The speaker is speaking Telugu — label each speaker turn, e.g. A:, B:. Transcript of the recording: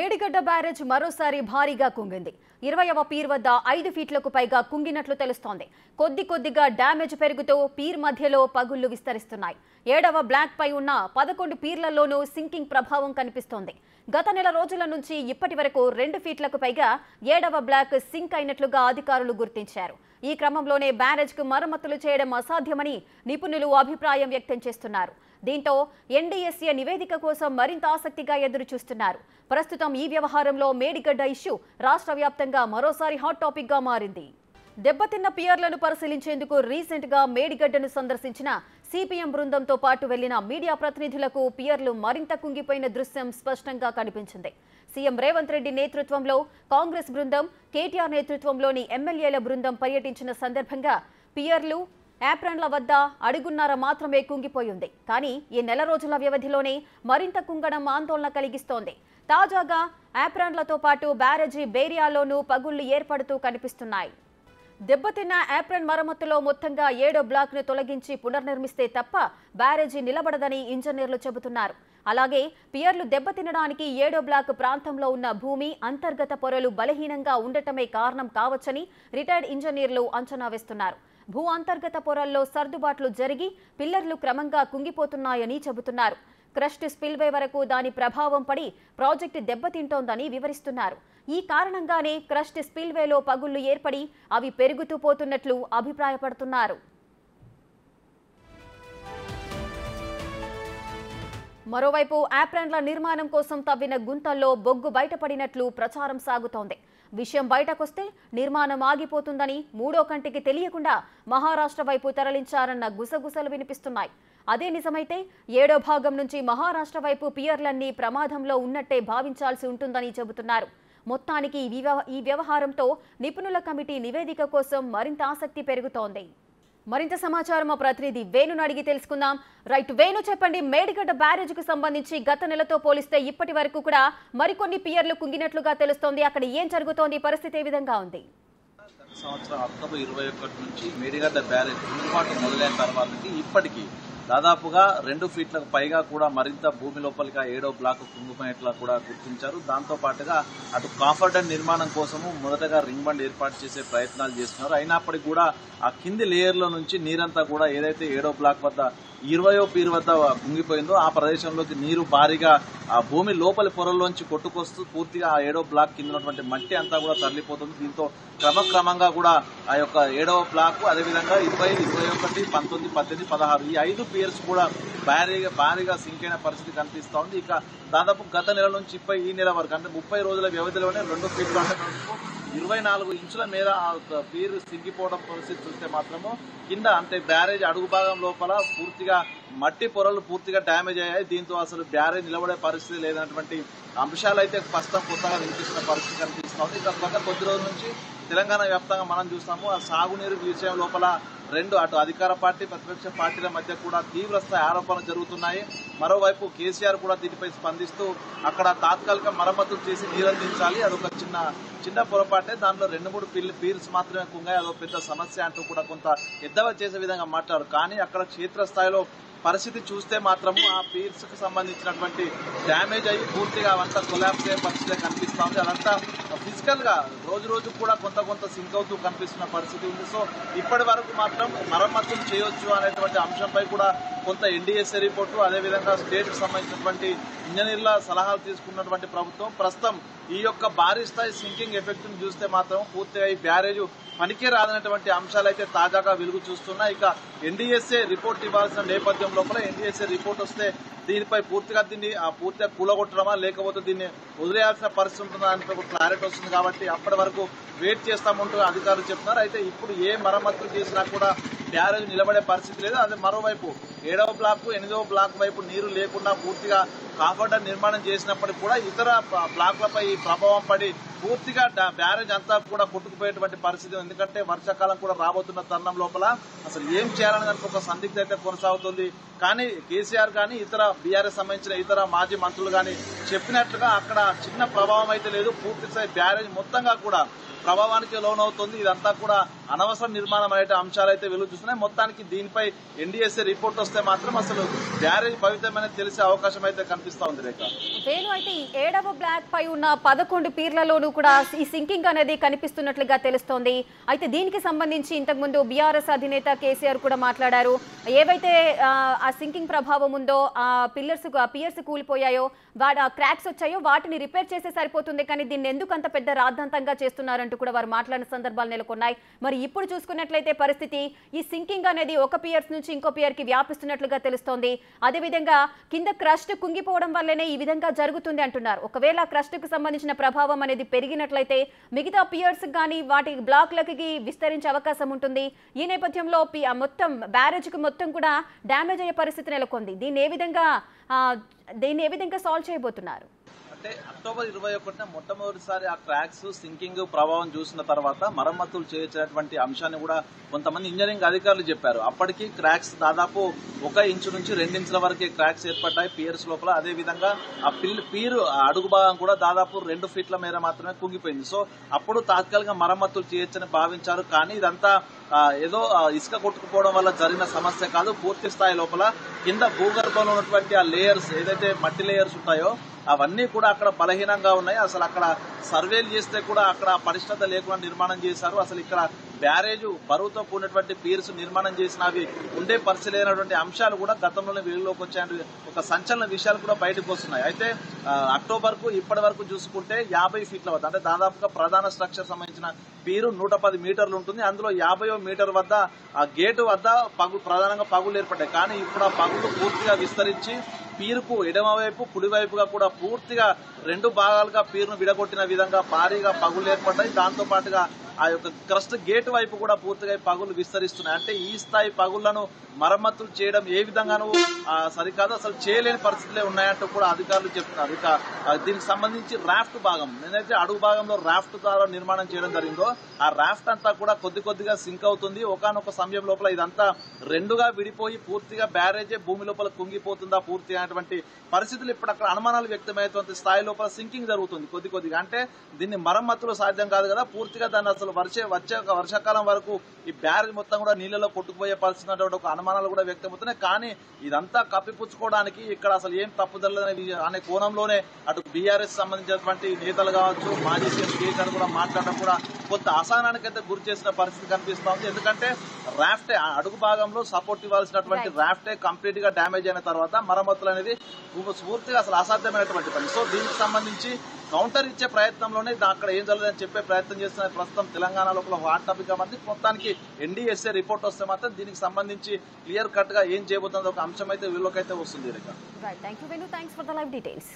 A: మేడిగడ్డ బ్యారేజ్ మరోసారి భారీగా కుంగింది. 20వ పీర్ వద్ద 5 ఫీట్లకు పైగా కుంగినట్లు తెలుస్తోంది. కొద్దిగా డ్యామేజ్ పెరుగుతూ పీర్ మధ్యలో పగుళ్లు విస్తరిస్తున్నాయి. 7వ బ్లాక్ పై ఉన్న 11 పీర్లలోనూ సింకింగ్ ప్రభావం కనిపిస్తోంది. గత నెల రోజుల నుంచి ఇప్పటి వరకు 2 ఫీట్లకు పైగా 7వ బ్లాక్ సింక్ అయినట్లుగా అధికారులు గుర్తించారు. ఈ క్రమంలోనే బ్యారేజ్కు మరమ్మతులు చేయడం అసాధ్యమని నిపుణులు అభిప్రాయం వ్యక్తం చేస్తున్నారు. దీంతో ఎన్డీఎస్ఏ నివేదిక కోసం మరింత ఆసక్తిగా ఎదురుచూస్తున్నారు. ప్రస్తుతం ఈ వ్యవహారంలో మేడిగడ్డ ఇష్యూ రాష్ట్ర వ్యాప్తంగా మరోసారి హాట్ టాపిక్ గా మారింది. దెబ్బతిన్న పియర్లను పరిశీలించేందుకు రీసెంట్ గా మేడిగడ్డను సందర్శించిన సిపిఎం బృందంతో పాటు వెళ్లిన మీడియా ప్రతినిధులకు పియర్లు మరింత కుంగిపోయిన దృశ్యం స్పష్టంగా కనిపించింది. సీఎం రేవంత్ రెడ్డి నేతృత్వంలో కాంగ్రెస్ బృందం, కేటీఆర్ నేతృత్వంలోని ఎమ్మెల్యేల బృందం పర్యటించిన సందర్భంగా పియర్లు, యాప్రన్ల వద్ద అడుగున్నర మాత్రమే కుంగిపోయింది. కానీ ఈ నెల రోజుల వ్యవధిలోనే మరింత కుంగడం ఆందోళన కలిగిస్తోంది. తాజాగా యాప్రన్లతో పాటు బ్యారేజీ బేరియాలోనూ పగుళ్లు ఏర్పడుతూ కనిపిస్తున్నాయి. దెబ్బతిన్న యాప్రన్ మరమ్మతులో మొత్తంగా 7వ బ్లాక్ ను తొలగించి పునర్నిర్మిస్తే తప్ప బ్యారేజీ నిలబడదని ఇంజనీర్లు చెబుతున్నారు. అలాగే పియర్లు దెబ్బతినడానికి 7వ బ్లాక్ ప్రాంతంలో ఉన్న భూమి అంతర్గత పొరలు బలహీనంగా ఉండటమే కారణం కావచ్చని రిటైర్డ్ ఇంజనీర్లు అంచనా వేస్తున్నారు. భూ అంతర్గత పొరల్లో సర్దుబాట్లు జరిగి పిల్లర్లు క్రమంగా కుంగిపోతున్నాయని చెబుతున్నారు. క్రస్ట్ స్పిల్వే వరకు దాని ప్రభావం పడి ప్రాజెక్టు దెబ్బతింటోందని వివరిస్తున్నారు. ఈ కారణంగానే క్రస్ట్ స్పిల్వేలో పగుళ్లు ఏర్పడి అవి పెరుగుతూ పోతున్నట్లు అభిప్రాయపడుతున్నారు. మరోవైపు యాప్రన్ల నిర్మాణం కోసం తవ్విన గుంతల్లో బొగ్గు బయటపడినట్లు ప్రచారం సాగుతోంది. విషయం బయటకొస్తే నిర్మాణం ఆగిపోతుందని, మూడో కంటికి తెలియకుండా మహారాష్ట్ర వైపు తరలించారన్న గుసగుసలు వినిపిస్తున్నాయి. అదే నిజమైతే 7వ భాగం నుంచి మహారాష్ట్ర వైపు పియర్లన్నీ ప్రమాదంలో ఉన్నట్టే భావించాల్సి ఉంటుందని చెబుతున్నారు. మొత్తానికి ఈ వ్యవహారంతో నిపుణుల కమిటీ నివేదిక కోసం మరింత ఆసక్తి పెరుగుతోంది. మరింత సమాచారం మా ప్రతినిధి వేణును అడిగి తెలుసుకుందాం. రైట్ వేణు, చెప్పండి. మేడిగడ్డ బ్యారేజ్కు సంబంధించి గత నెలతో పోలిస్తే ఇప్పటి వరకు కూడా మరికొన్ని పియర్లు కుంగినట్లుగా తెలుస్తోంది. అక్కడ ఏం జరుగుతోంది? పరిస్థితి ఏ విధంగా ఉంది?
B: గత సంవత్సరం అక్టోబర్ 21 నుంచి మేడిగడ్డ బ్యారేజ్ కుంగుబాటు మొదలైన తర్వాతకి ఇప్పటికీ దాదాపుగా 2 ఫీట్లకు పైగా కూడా మరింత భూమి లోపలిగా 7వ బ్లాక్ కుంగిపోయినట్లు కూడా గుర్తించారు. దాంతో పాటుగా అటు కాఫర్ డ్యామ్ నిర్మాణం కోసము మొదటగా రింగ్ బండ్ ఏర్పాటు చేసే ప్రయత్నాలు చేస్తున్నారు. అయినప్పటికీ కూడా ఆ కింది లేయర్లో నుంచి నీరంతా కూడా ఏదైతే 7వ బ్లాక్ వద్ద 20వ పీర్ వద్ద కుంగిపోయిందో ఆ ప్రదేశంలోకి నీరు భారీగా ఆ భూమి లోపలి పొరల్లోంచి కొట్టుకొస్తూ పూర్తిగా ఆ 7వ బ్లాక్ కింద ఉన్నటువంటి మట్టి అంతా కూడా తరలిపోతుంది. దీంతో క్రమక్రమంగా కూడా ఆ యొక్క 7వ బ్లాక్, అదేవిధంగా 20, 21, 19, 18, 16 ఈ 5 పియర్స్ కూడా భారీగా సింక్ అయిన పరిస్థితి కనిపిస్తా ఉంది. ఇక దాదాపు గత నెల నుంచి ఈ నెల వరకు అంటే 30 రోజుల వ్యవధిలోనే 2 ఫీట్లు అంటే 24 ఇంచుల మీద పీరు సింగిపోవడం పరిస్థితి చూస్తే మాత్రము కింద అంటే బ్యారేజ్ అడుగు భాగం లోపల పూర్తిగా మట్టి పొరలు పూర్తిగా డ్యామేజ్ అయ్యాయి. దీంతో అసలు బ్యారేజ్ నిలబడే పరిస్థితి లేదన్నటువంటి అంశాలు అయితే స్పష్టం కొత్తగా వినిపిస్తున్న పరిస్థితి కనిపిస్తుంది. ఇక గత కొద్ది రోజుల నుంచి తెలంగాణ వ్యాప్తంగా మనం చూస్తాము ఆ సాగునీరు విషయం లోపల అటు అధికార పార్టీ, ప్రతిపక్ష పార్టీల మధ్య కూడా తీవ్ర స్థాయి ఆరోపణలు జరుగుతున్నాయి. మరోవైపు కేసీఆర్ కూడా దీనిపై స్పందిస్తూ అక్కడ తాత్కాలిక మరమ్మతులు చేసి నీరందించాలి, అదొక చిన్న పొరపాటే, దాంట్లో 2-3 పీర్స్ మాత్రమే కుంగాయి, అదొక పెద్ద సమస్య అంటూ కూడా కొంత ఎద్దవా చేసే విధంగా మాట్లాడారు. కానీ అక్కడ క్షేత్రస్థాయిలో పరిస్థితి చూస్తే మాత్రము ఆ పీర్స్ కు సంబంధించినటువంటి డ్యామేజ్ అయ్యి పూర్తిగా అవంతా కొలాప్స్ అయ్యే పరిస్థితి కనిపిస్తా ఉంది. అదంతా ఫిజికల్ గా రోజు కూడా కొంత సింక్ అవుతూ కనిపిస్తున్న పరిస్థితి ఉంది. సో ఇప్పటి వరకు మాత్రం మరమ్మతులు చేయొచ్చు అనేటువంటి అంశంపై కూడా కొంత ఎన్డీఎస్ఏ రిపోర్టు, అదేవిధంగా స్టేట్ కు సంబంధించినటువంటి ఇంజనీర్ల సలహాలు తీసుకున్నటువంటి ప్రభుత్వం ప్రస్తుతం ఈ యొక్క భారీ స్థాయి సింకింగ్ ఎఫెక్ట్ ను చూస్తే మాత్రం పూర్తిగా ఈ బ్యారేజ్ పనికే రాదనేటువంటి అంశాలు అయితే తాజాగా వెలుగు చూస్తున్నాయి. ఇక ఎన్డీఎస్ఏ రిపోర్ట్ ఇవ్వాల్సిన నేపథ్యం లోపల ఎన్డీఎస్ఏ రిపోర్ట్ వస్తే దీనిపై పూర్తిగా కూలగొట్టడమా లేకపోతే దీన్ని వదిలేయాల్సిన పరిస్థితి ఉంటుందా అని ఒక క్లారిటీ వస్తుంది. కాబట్టి అప్పటి వరకు వెయిట్ చేస్తామంటూ అధికారులు చెప్తున్నారు. అయితే ఇప్పుడు ఏ మరమ్మతులు చేసినా కూడా బ్యారేజ్ నిలబడే పరిస్థితి లేదు. అదే మరోవైపు 7వ బ్లాక్, 8వ బ్లాక్ వైపు నీరు లేకుండా పూర్తిగా కాఫర్ డ్యామ్ నిర్మాణం చేసినప్పటికీ కూడా ఇతర బ్లాక్లపై ప్రభావం పడి పూర్తిగా బ్యారేజ్ అంతా కూడా కొట్టుకుపోయేటువంటి పరిస్థితి. ఎందుకంటే వర్షాకాలం కూడా రాబోతున్న తరుణం లోపల అసలు ఏం చేయాలని దానికి ఒక సందిగ్ధ అయితే కొనసాగుతుంది. కానీ కేసీఆర్ కానీ ఇతర బీఆర్ఎస్ సంబంధించిన ఇతర మాజీ మంత్రులు కానీ చెప్పినట్లుగా అక్కడ చిన్న ప్రభావం అయితే లేదు. పూర్తి స్థాయి బ్యారేజ్ మొత్తంగా కూడా ప్రభావానికి లోనవుతుంది. ఇదంతా కూడా అనవసర నిర్మాణం అనే అంశాలు అయితే వెలుగు చూస్తున్నాయి. మొత్తానికి దీనిపై ఎన్డీఎస్ఏ రిపోర్ట్ వస్తే మాత్రం అసలు బ్యారేజ్ భవితమని తెలిసే అవకాశం అయితే కనిపిస్తా ఉంది రేఖ.
A: వేణు, అయితే ఈ 7వ బ్లాక్ పై ఉన్న 11 పీర్లలోనూ కూడా ఈ సింకింగ్ అనేది కనిపిస్తున్నట్లుగా తెలుస్తోంది. అయితే దీనికి సంబంధించి ఇంతకుముందు బీఆర్ఎస్ అధినేత కేసీఆర్ కూడా మాట్లాడారు. ఏవైతే ఆ సింకింగ్ ప్రభావం ఉందో, ఆ పియర్స్ కూలిపోయాయో, క్రాక్స్ వచ్చాయో వాటిని రిపేర్ చేస్తే సరిపోతుంది, కానీ దీన్ని ఎందుకు అంత పెద్ద రాద్ధాంతంగా చేస్తున్నారంటూ కూడా వారు మాట్లాడిన సందర్భాలు నెలకొన్నాయి. మరి ఇప్పుడు చూసుకున్నట్లయితే పరిస్థితి ఈ సింకింగ్ అనేది ఒక పియర్స్ నుంచి ఇంకో పియర్ కి వ్యాపిస్తున్నట్లుగా తెలుస్తోంది. అదేవిధంగా కింద క్రస్ట్ కుంగిపోవడం వల్లనే ఈ విధంగా జరుగుతుంది అంటున్నారు. ఒకవేళ క్రస్ట్ కు సంబంధించిన ప్రభావం అనేది పెరిగినట్లయితే మిగతా పియర్స్ కానీ వాటి బ్లాక్లకి విస్తరించే అవకాశం ఉంటుంది. ఈ నేపథ్యంలో మొత్తం బ్యారేజ్ కి మొత్తం కూడా డ్యామేజ్ అయ్యే పరిస్థితి నెలకొంది. దీన్ని ఏ విధంగా సాల్వ్ చేయబోతున్నారు?
B: అంటే అక్టోబర్ 21న మొట్టమొదటిసారి ఆ క్రాక్స్ సింకింగ్ ప్రభావం చూసిన తర్వాత మరమ్మతులు చేయించినటువంటి అంశాన్ని కూడా కొంతమంది ఇంజనీరింగ్ అధికారులు చెప్పారు. అప్పటికి క్రాక్స్ దాదాపు 1 ఇంచు నుంచి 2 ఇంచుల వరకే క్రాక్స్ ఏర్పడ్డాయి పియర్స్ లోపల. అదే విధంగా ఆ పీరు అడుగు భాగం కూడా దాదాపు 2 ఫీట్ల మేర మాత్రమే కుంగిపోయింది. సో అప్పుడు తాత్కాలిక మరమ్మతులు చేయొచ్చని భావించారు. కానీ ఇదంతా ఏదో ఇసుక కొట్టుకుపోవడం వల్ల జరిగిన సమస్య కాదు. పూర్తి స్థాయి లోపల కింద భూగర్భంలో ఉన్నటువంటి ఆ లేయర్స్, ఏదైతే మట్టి లేయర్స్ ఉంటాయో అవన్నీ కూడా అక్కడ బలహీనంగా ఉన్నాయి. అసలు అక్కడ సర్వేలు చేస్తే కూడా అక్కడ పరిష్కృత లేకుండా నిర్మాణం చేశారు. అసలు ఇక్కడ బ్యారేజ్ బరువుతో కూడినటువంటి పీర్స్ నిర్మాణం చేసిన అవి ఉండే పరిస్థితి లేనటువంటి అంశాలు కూడా గతంలోనే వెలుగులోకి వచ్చాయని ఒక సంచలన విషయాలు కూడా బయటకు వస్తున్నాయి. అయితే అక్టోబర్ కు ఇప్పటి వరకు చూసుకుంటే 50 ఫీట్ల వద్ద, అంటే దాదాపుగా ప్రధాన స్ట్రక్చర్ సంబంధించిన పీరు 110 మీటర్లు ఉంటుంది. అందులో 50వ మీటర్ వద్ద ఆ గేటు వద్ద ప్రధానంగా పగులు ఏర్పడ్డాయి. కానీ ఇప్పుడు ఆ పగులు పూర్తిగా విస్తరించి పీరుకు ఎడమవైపు కుడివైపుగా కూడా పూర్తిగా 2 భాగాలుగా పీరును విడగొట్టిన విధంగా భారీగా పగులు ఏర్పడ్డాయి. దాంతో పాటుగా ఆ యొక్క క్రస్ట్ గేట్ వైపు కూడా పూర్తిగా పగులు విస్తరిస్తున్నాయి. అంటే ఈ స్థాయి పగుళ్లను మరమ్మతులు చేయడం ఏ విధంగానూ సరికాదు, అసలు చేయలేని పరిస్థితులే ఉన్నాయంటూ కూడా అధికారులు చెప్తున్నారు. ఇక దీనికి సంబంధించి రాఫ్ట్ భాగం, నేనైతే అడుగు భాగంలో రాఫ్ట్ ద్వారా నిర్మాణం చేయడం జరిగిందో ఆ రాఫ్ట్ అంతా కూడా కొద్దిగా సింక్ అవుతుంది. ఒకానొక సమయం లోపల ఇదంతా 2గా విడిపోయి పూర్తిగా బ్యారేజే భూమి లోపల కుంగిపోతుందా పూర్తిగా అనేటువంటి పరిస్థితులు ఇప్పుడు అక్కడ అనుమానాలు వ్యక్తమయ్యేటువంటి స్థాయి లోపల సింకింగ్ జరుగుతుంది కొద్దిగా. అంటే దీన్ని మరమ్మతులు సాధ్యం కాదు కదా, పూర్తిగా దాన్ని అసలు వర్షాకాలం వరకు ఈ బ్యారేజ్ మొత్తం కూడా నీళ్లలో కొట్టుకుపోయే పరిస్థితి ఒక అనుమానాలు కూడా వ్యక్తమవుతున్నాయి. కానీ ఇదంతా కప్పిపుచ్చుకోవడానికి ఇక్కడ అసలు ఏం తప్పుదలనే అనే కోణంలోనే అటు బీఆర్ఎస్ సంబంధించినటువంటి నేతలు కావచ్చు, మాజీ సీఎం కేసీఆర్ కూడా మాట్లాడడం కూడా కొంత అసహనానికైతే గురి చేసిన పరిస్థితి కనిపిస్తా ఉంది. ఎందుకంటే రాఫ్టే అడుగు భాగంలో సపోర్ట్ ఇవ్వాల్సినటువంటి రాఫ్టే కంప్లీట్ గా డ్యామేజ్ అయిన తర్వాత మరమ్మతులు అనేది పూర్తిగా అసలు అసాధ్యమైనటువంటి పని. సో దీనికి సంబంధించి కౌంటర్ ఇచ్చే ప్రయత్నంలోనే అక్కడ ఏం జరగదని చెప్పే ప్రయత్నం చేస్తున్న ప్రస్తుతం తెలంగాణ లోపల హాట్ టాపిక్ గా మారింది. మొత్తానికి ఎన్డీఎస్ఏ రిపోర్ట్ వస్తే మాత్రం దీనికి సంబంధించి క్లియర్ కట్ గా ఏం చేయబోతుందో ఒక అంశం అయితే వీళ్ళకైతే వస్తుంది.
A: Thank you Venu, thanks for the live details.